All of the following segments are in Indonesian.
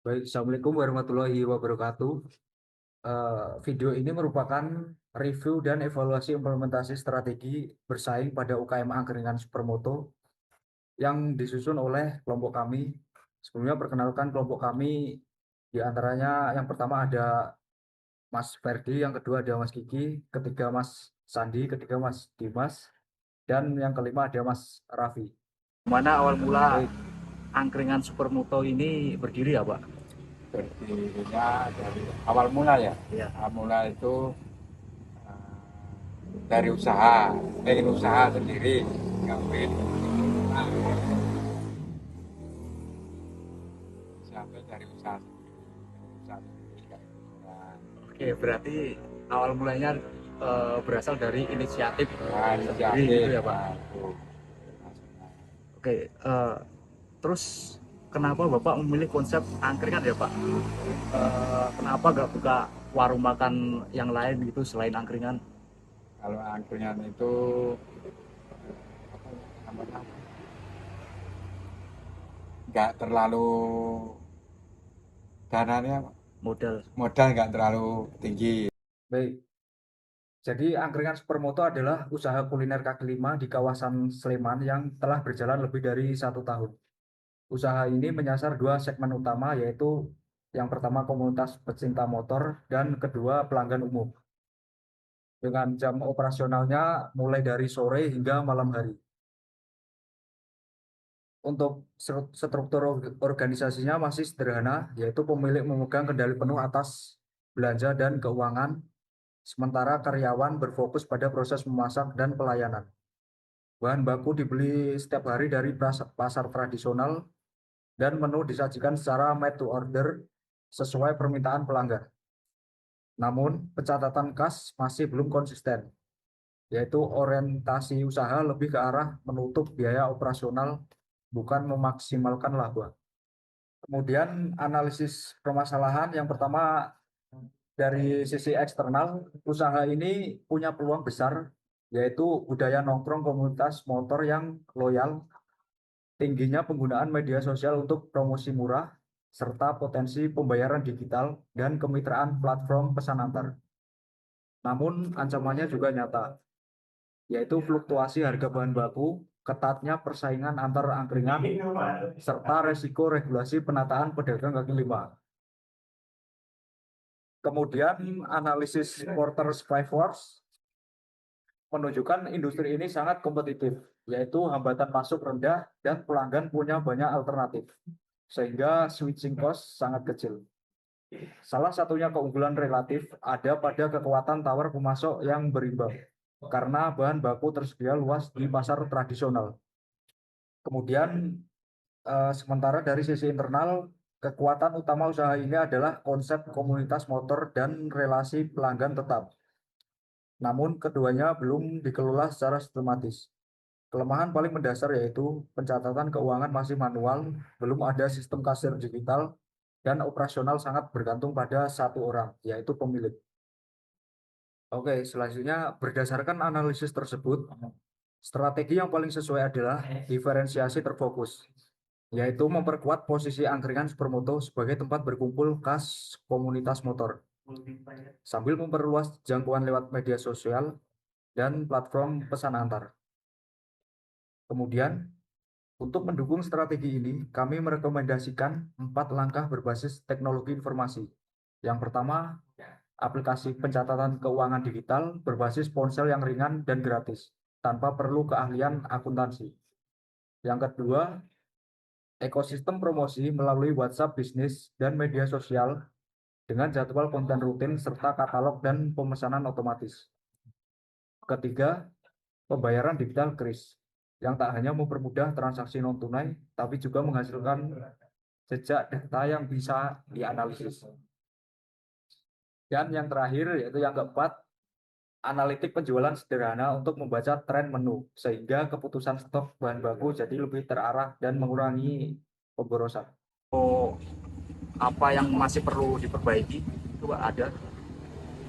Baik, Assalamualaikum warahmatullahi wabarakatuh. Video ini merupakan review dan evaluasi implementasi strategi bersaing pada UKM Angkringan Supermoto yang disusun oleh kelompok kami. Sebelumnya perkenalkan kelompok kami, di antaranya yang pertama ada Mas Ferdi, yang kedua ada Mas Kiki, ketiga Mas Sandi, ketiga Mas Dimas, dan yang kelima ada Mas Raffi. Mana awal mula Baik. Angkringan Supermoto ini berdiri ya, Pak? Berdirinya dari awal mula ya. Iya. Awal mula itu eh, dari usaha, pengen usaha sendiri, ngambil sampai dari usaha sendiri, usaha sendiri kayak restoran. Oke, berarti awal mulanya berasal dari inisiatif Nah, sendiri gitu inisiatif, ya, Pak. nah, itu maksudnya. Oke, terus kenapa Bapak memilih konsep angkringan ya, Pak? Kenapa nggak buka warung makan yang lain gitu selain angkringan? Kalau angkringan itu apa namanya, nggak terlalu dananya, Modal. modal nggak terlalu tinggi. Baik, jadi Angkringan Supermoto adalah usaha kuliner kaki lima di kawasan Sleman yang telah berjalan lebih dari 1 tahun. Usaha ini menyasar dua segmen utama, yaitu yang pertama komunitas pecinta motor dan kedua pelanggan umum. Dengan jam operasionalnya mulai dari sore hingga malam hari. Untuk struktur organisasinya masih sederhana, yaitu pemilik memegang kendali penuh atas belanja dan keuangan, sementara karyawan berfokus pada proses memasak dan pelayanan. Bahan baku dibeli setiap hari dari pasar tradisional dan menu disajikan secara made to order sesuai permintaan pelanggan. Namun, pencatatan kas masih belum konsisten, yaitu orientasi usaha lebih ke arah menutup biaya operasional, bukan memaksimalkan laba. Kemudian analisis permasalahan yang pertama, dari sisi eksternal, usaha ini punya peluang besar, yaitu budaya nongkrong komunitas motor yang loyal, tingginya penggunaan media sosial untuk promosi murah, serta potensi pembayaran digital dan kemitraan platform pesan antar. Namun ancamannya juga nyata, yaitu fluktuasi harga bahan baku, ketatnya persaingan antar angkringan, serta resiko regulasi penataan pedagang kaki lima. Kemudian analisis Porter's Five Force menunjukkan industri ini sangat kompetitif, yaitu hambatan masuk rendah dan pelanggan punya banyak alternatif, sehingga switching cost sangat kecil. Salah satunya keunggulan relatif ada pada kekuatan tawar pemasok yang berimbang, karena bahan baku tersedia luas di pasar tradisional. Kemudian, sementara dari sisi internal, kekuatan utama usaha ini adalah konsep komunitas motor dan relasi pelanggan tetap. Namun keduanya belum dikelola secara sistematis. Kelemahan paling mendasar yaitu pencatatan keuangan masih manual, belum ada sistem kasir digital, dan operasional sangat bergantung pada satu orang, yaitu pemilik. Oke, selanjutnya berdasarkan analisis tersebut, strategi yang paling sesuai adalah diferensiasi terfokus, yaitu memperkuat posisi angkringan supermoto sebagai tempat berkumpul khas komunitas motor, sambil memperluas jangkauan lewat media sosial dan platform pesan antar. Kemudian, untuk mendukung strategi ini, kami merekomendasikan 4 langkah berbasis teknologi informasi. Yang pertama, aplikasi pencatatan keuangan digital berbasis ponsel yang ringan dan gratis, tanpa perlu keahlian akuntansi. Yang kedua, ekosistem promosi melalui WhatsApp bisnis dan media sosial dengan jadwal konten rutin serta katalog dan pemesanan otomatis. Ketiga, pembayaran digital kris yang tak hanya mempermudah transaksi non-tunai, tapi juga menghasilkan jejak data yang bisa dianalisis. Dan yang terakhir, yaitu yang keempat, analitik penjualan sederhana untuk membaca tren menu, sehingga keputusan stok bahan baku jadi lebih terarah dan mengurangi pemborosan. Oh, apa yang masih perlu diperbaiki? Itu ada.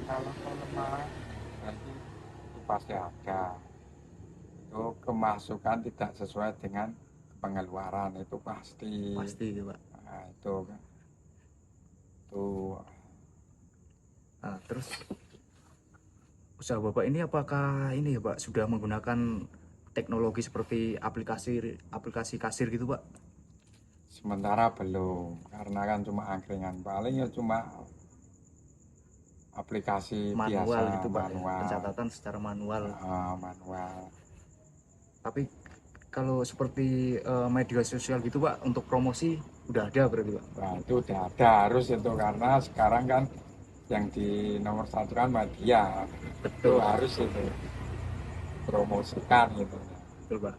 Kalau kelemahan berarti itu pasti ada. Itu kemasukan tidak sesuai dengan pengeluaran itu pasti. Pasti, Pak. Nah, itu kan. Tuh, Nah, terus usaha Bapak ini apakah ini ya Pak sudah menggunakan teknologi seperti aplikasi aplikasi kasir gitu Pak? sementara belum, karena kan cuma angkringan, paling ya cuma aplikasi biasa Manual gitu Pak ya, manual. pencatatan secara manual. Manual. Tapi kalau seperti media sosial gitu Pak untuk promosi udah ada berarti Pak? Nah, itu udah ada, harus itu, karena sekarang kan yang di nomor satu kan media, itu Betul Pak, harus itu promosikan gitu. betul Pak.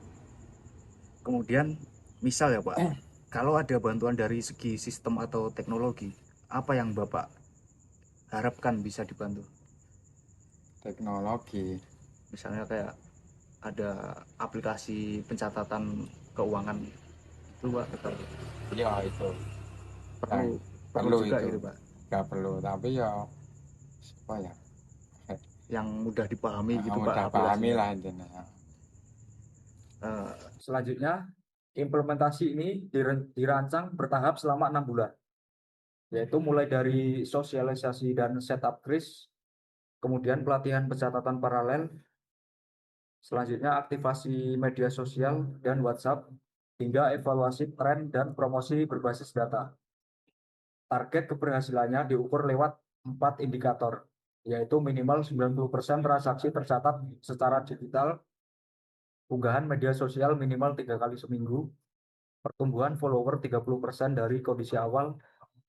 Kemudian misal ya Pak, kalau ada bantuan dari segi sistem atau teknologi, apa yang Bapak harapkan bisa dibantu? Teknologi, Misalnya kayak ada aplikasi pencatatan keuangan itu Pak, tetap ya itu yang perlu perlu perlu juga itu, gitu Pak, nggak perlu, tapi ya apa ya, yang mudah dipahami gitu Pak udah pahami aplikasinya. lah intinya. Selanjutnya, implementasi ini dirancang bertahap selama 6 bulan, yaitu mulai dari sosialisasi dan setup kris, kemudian pelatihan pencatatan paralel, selanjutnya aktivasi media sosial dan WhatsApp, hingga evaluasi tren dan promosi berbasis data. Target keberhasilannya diukur lewat 4 indikator, yaitu minimal 90% transaksi tercatat secara digital, unggahan media sosial minimal 3 kali seminggu, pertumbuhan follower 30% dari kondisi awal,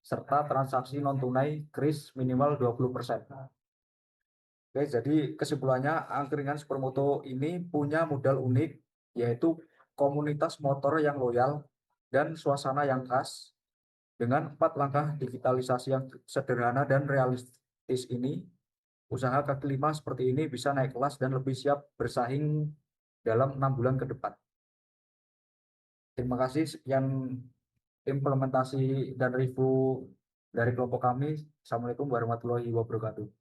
serta transaksi non-tunai kris minimal 20%. Oke, jadi kesimpulannya angkringan supermoto ini punya modal unik, yaitu komunitas motor yang loyal dan suasana yang khas. Dengan 4 langkah digitalisasi yang sederhana dan realistis ini, usaha kaki lima seperti ini bisa naik kelas dan lebih siap bersaing dalam 6 bulan ke depan. Terima kasih. Sekian implementasi dan review dari kelompok kami. Assalamualaikum warahmatullahi wabarakatuh.